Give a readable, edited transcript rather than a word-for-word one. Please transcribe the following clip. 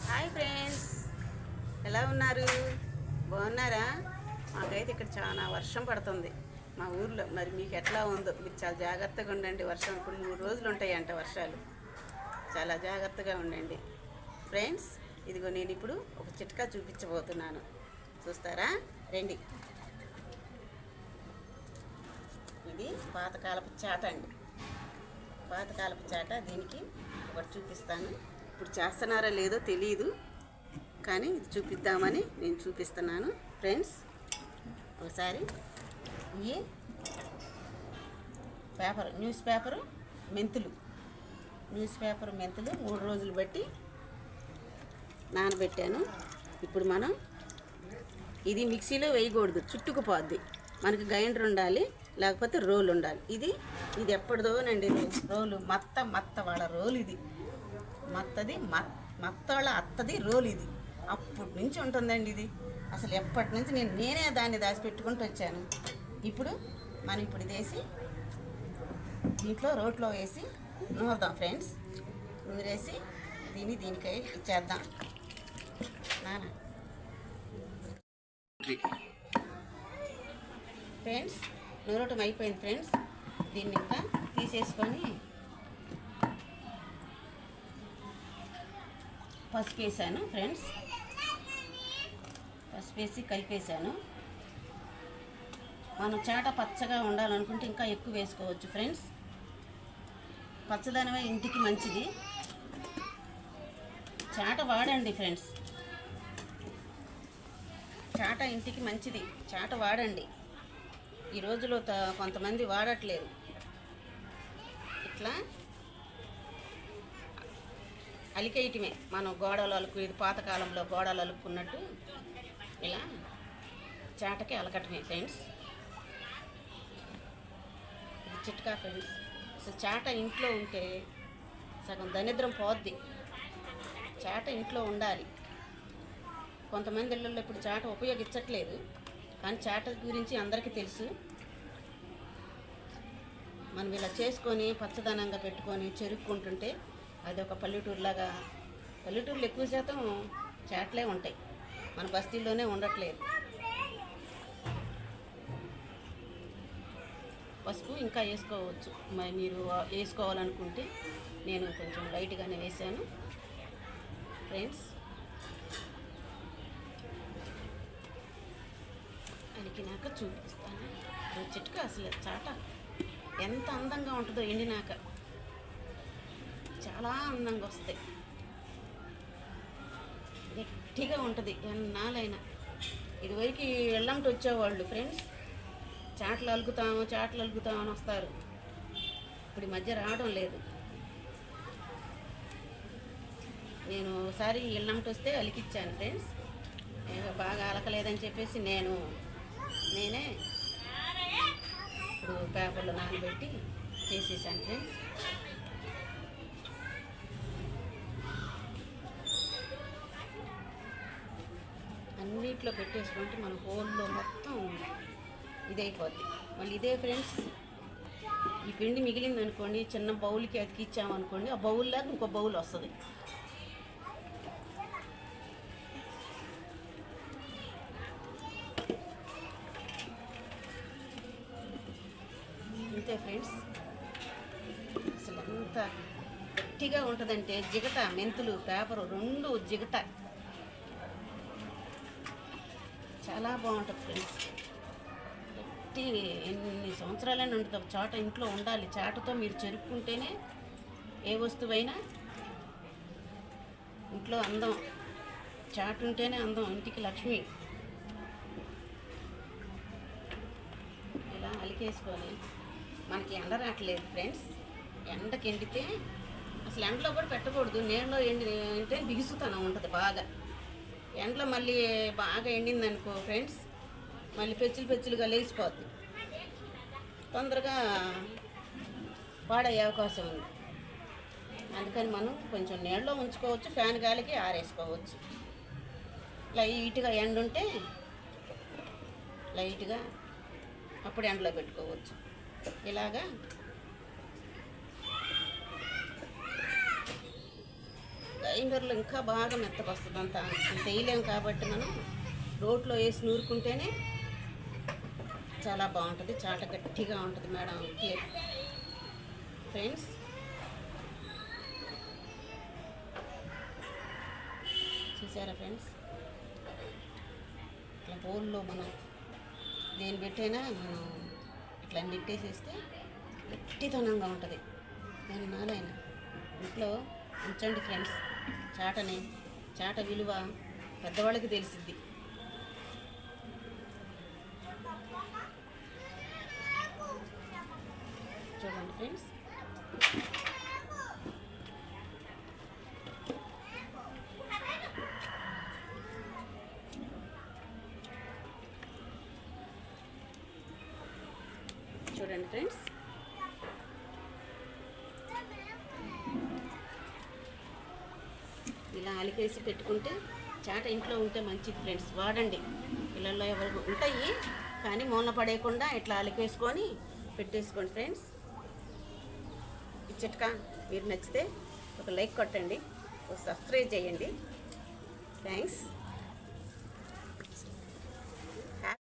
Hi friends, ఎలా ఉన్నారు? బాగున్నారా? మాకైతే ఇక్కడ చాలా వర్షం పడుతుంది మా ఊర్లో. మరి మీకు ఎట్లా ఉందో మీరు చాలా జాగ్రత్తగా ఉండండి. వర్షం ఇప్పుడు 3 రోజులు ఉంటాయంట వర్షాలు. చాలా జాగ్రత్తగా ఉండండి ఫ్రెండ్స్. ఇదిగో నేను ఇప్పుడు ఒక చిట్కా చూపించబోతున్నాను, చూస్తారా? రండి. ఇది పాతకాలపు చాట అండి, పాతకాలపు చాట. దీనికి ఒకటి చూపిస్తాను. ఇప్పుడు చేస్తున్నారో లేదో తెలియదు, కానీ ఇది చూపిద్దామని నేను చూపిస్తున్నాను ఫ్రెండ్స్. ఒకసారి ఈ న్యూస్ పేపరు మెంతులు 3 రోజులు బట్టి నానబెట్టాను. ఇప్పుడు మనం ఇది మిక్సీలో వేయకూడదు, చుట్టుకుపోద్ది. మనకి గ్రైండర్ ఉండాలి, లేకపోతే రోలు ఉండాలి. ఇది ఎప్పటిదోనండి రోలు, మత్త వాళ్ళ రోలు. ఇది మత్త వాళ్ళ అత్తది రోలు. ఇది అప్పటి నుంచి ఉంటుందండి. ఇది అసలు ఎప్పటి నుంచి నేనే దాన్ని దాచిపెట్టుకుంటూ వచ్చాను. ఇప్పుడు ఇది వేసి దీంట్లో రోట్లో వేసి నూరుదాం ఫ్రెండ్స్. నూరేసి దీనికై ఇచ్చేద్దాం నాన్న. ఫ్రెండ్స్, నూరటం అయిపోయింది ఫ్రెండ్స్. దీన్ని ఇంకా తీసేసుకొని పసుపు వేసాను ఫ్రెండ్స్. పసుపు వేసి కలిపేసాను. మనం చాట పచ్చగా ఉండాలనుకుంటే ఇంకా ఎక్కువ వేసుకోవచ్చు ఫ్రెండ్స్. పచ్చదనమే ఇంటికి మంచిది. చాట వాడండి ఫ్రెండ్స్, చాట ఇంటికి మంచిది. చాట వాడండి. ఈ రోజులో కొంతమంది వాడట్లేదు. ఇట్లా అలికేయటమే. మనం గోడలు అలుకు, ఇది పాతకాలంలో గోడలు అలుక్కున్నట్టు ఇలా చాటకి అలకటమే ఫ్రెండ్స్. ఇది చిట్కా ఫ్రెండ్స్. అసలు చాట ఇంట్లో ఉంటే సగం దరిద్రం పోద్ది. చాట ఇంట్లో ఉండాలి. కొంతమంది ఇళ్ళల్లో ఇప్పుడు చాట ఉపయోగించట్లేదు, కానీ చాట గురించి అందరికీ తెలుసు. మనం ఇలా చేసుకొని పచ్చదనంగా పెట్టుకొని చెరుక్కుంటుంటే అది ఒక పల్లెటూరులాగా. పల్లెటూరులో ఎక్కువ శాతం చాట్లే ఉంటాయి, మన బస్తీల్లోనే ఉండట్లేదు. పసుపు ఇంకా వేసుకోవచ్చు, మరి మీరు వేసుకోవాలనుకుంటే. నేను కొంచెం లైట్గానే వేసాను ఫ్రెండ్స్. అలికినాక చూపిస్తాను చిట్కా. అసలు చాట ఎంత అందంగా ఉంటుందో ఎండినాక, చాలా అందంగా వస్తాయి. గట్టిగా ఉంటుంది ఎన్నాళ్ళైనా. ఇదివరకు వెళ్ళంటి వచ్చేవాళ్ళు ఫ్రెండ్స్, చాట్లు అలుకుతాము అని వస్తారు. ఇప్పుడు ఈ మధ్య రావడం లేదు. నేను ఒకసారి ఇళ్ళంటి వస్తే అలికిచ్చాను ఫ్రెండ్స్. బాగా అలకలేదని చెప్పేసి నేనే ఇప్పుడు పేపర్లో నానబెట్టి చేసేసాను ఫ్రెండ్స్. అన్నిట్లో పెట్టేసుకుంటే మన హోల్లో మొత్తం ఇదైపోద్ది. మళ్ళీ ఇదే ఫ్రెండ్స్, ఈ పిండి మిగిలింది అనుకోండి, చిన్న బౌల్కి అతికిచ్చామనుకోండి, ఆ బౌల్లాగా ఇంకో బౌల్ వస్తుంది. అంతే ఫ్రెండ్స్. అసలు ఎంత గట్టిగా ఉంటుందంటే జిగట, మెంతులు పేపరు 2 జిగట. చాలా బాగుంటుంది ఫ్రెండ్స్. గట్టి ఎన్ని సంవత్సరాలైనా ఉంటుంది. చాట ఇంట్లో ఉండాలి. చాటతో మీరు చెరుక్కుంటేనే ఏ వస్తువైనా ఇంట్లో అందం. చాట ఉంటేనే అందం, ఇంటికి లక్ష్మి. ఇలా అలికేసుకొని, మనకి ఎండ రావట్లేదు ఫ్రెండ్స్. ఎండకి ఎండితే అసలు ఎండలో కూడా పెట్టకూడదు. నీళ్ళలో ఎండితే బిగుసుతనం ఉంటుంది బాగా. ఎండలో మళ్ళీ బాగా ఎండిందనుకో ఫ్రెండ్స్, మళ్ళీ పెచ్చులుగా లేచిపోద్ది, తొందరగా పాడయ్యే అవకాశం ఉంది. అందుకని మనం కొంచెం నీళ్ళలో ఉంచుకోవచ్చు, ఫ్యాన్ గాలికి ఆరేసుకోవచ్చు. లైట్గా ఎండ ఉంటే లైట్గా అప్పుడు ఎండలో పెట్టుకోవచ్చు. ఇలాగా గ్రైండర్లో ఇంకా బాగా మెత్తగా వస్తుంది. అంత వేయలేము కాబట్టి మనం రోట్లో వేసి నూరుకుంటేనే చాలా బాగుంటుంది. చాట గట్టిగా ఉంటుంది మేడం. ఓకే ఫ్రెండ్స్, చూసారా ఫ్రెండ్స్, ఇట్లా బౌల్లో మనం దేని పెట్టైనా మనం ఇట్లా నెట్టేసేస్తే గట్టితనంగా ఉంటుంది. దాని నాలైనా ఇంట్లో ఉంచండి ఫ్రెండ్స్. చాట విలువ పెద్దవాళ్ళకి తెలిసిద్ది. చూడండి ఫ్రెండ్స్, చూడండి ఫ్రెండ్స్, ఇలా అలికేసి పెట్టుకుంటే చాట ఇంట్లో ఉంటే మంచిది ఫ్రెండ్స్. వాడండి. పిల్లల్లో ఎవరు ఉంటాయి కానీ మూల పడేయకుండా ఇట్లా అలికేసుకొని పెట్టేసుకోండి ఫ్రెండ్స్. ఈ చిట్కా మీరు నచ్చితే ఒక లైక్ కొట్టండి, ఒక సబ్స్క్రైబ్ చేయండి. థ్యాంక్స్.